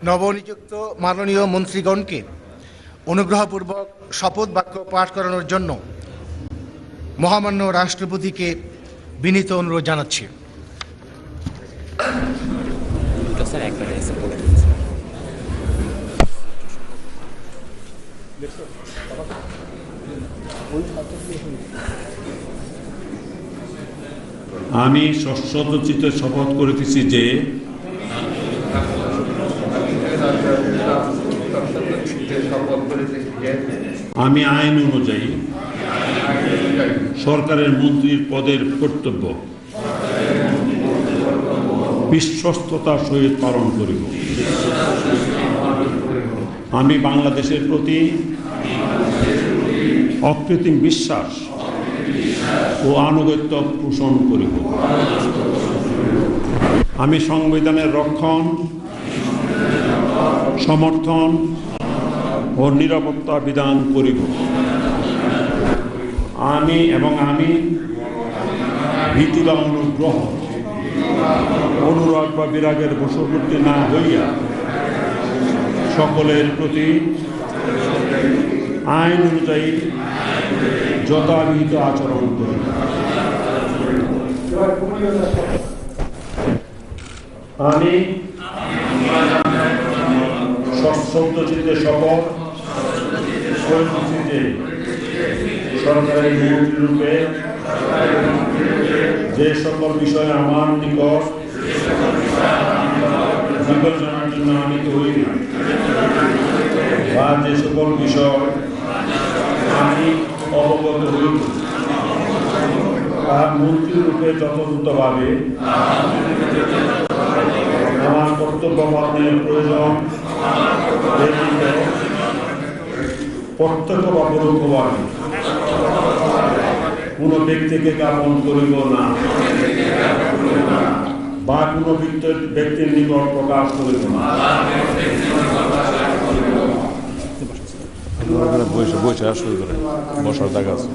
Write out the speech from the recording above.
নবনিযুক্ত মাননীয় মন্ত্রীগণকে অনুগ্রহপূর্বক শপথ বাক্য পাঠ করানোর জন্য মহামান্য রাষ্ট্রপতিকে বিনীত অনুরোধ জানাচ্ছি। আমি সশ্রদ্ধচিত্তে শপথ করিতেছি যে আমি আইন অনুযায়ী সরকারের মন্ত্রীর পদের কর্তব্য বিশ্বস্ততার সহিত পালন করিব। আমি বাংলাদেশের প্রতি অকৃত্রিম বিশ্বাস ও আনুগত্য পোষণ করিব। আমি সংবিধানের রক্ষণ, সমর্থন ও নিরাপত্তা বিধান করিব। আমি ভীতি বা অনুগ্রহ, অনুরাগ বা বিরাগের বশবর্তী না হইয়া সকলের প্রতি আইন অনুযায়ী যথাবিহিত আচরণ করিব। আমি সশ্রদ্ধচিত্তে শপথ করিতেছি যে সরকারের মন্ত্রীরূপে যে সকল বিষয়ে আমার নিকট বিবেচনার জন্য আনিত হই না বা যে সকল বিষয় আমি অবগত হইব তার মন্ত্রীরূপে যথাযথভাবে আমার কর্তব্য পালনের প্রয়োজন প্রত্যক্ষ বা পরোক্ষভাবে কোন ব্যক্তিকে জ্ঞাপন করিব না বা কোন ব্যক্তির নিকট প্রকাশ করিব না। বসে শুরু করে বসার জায়গা আছে।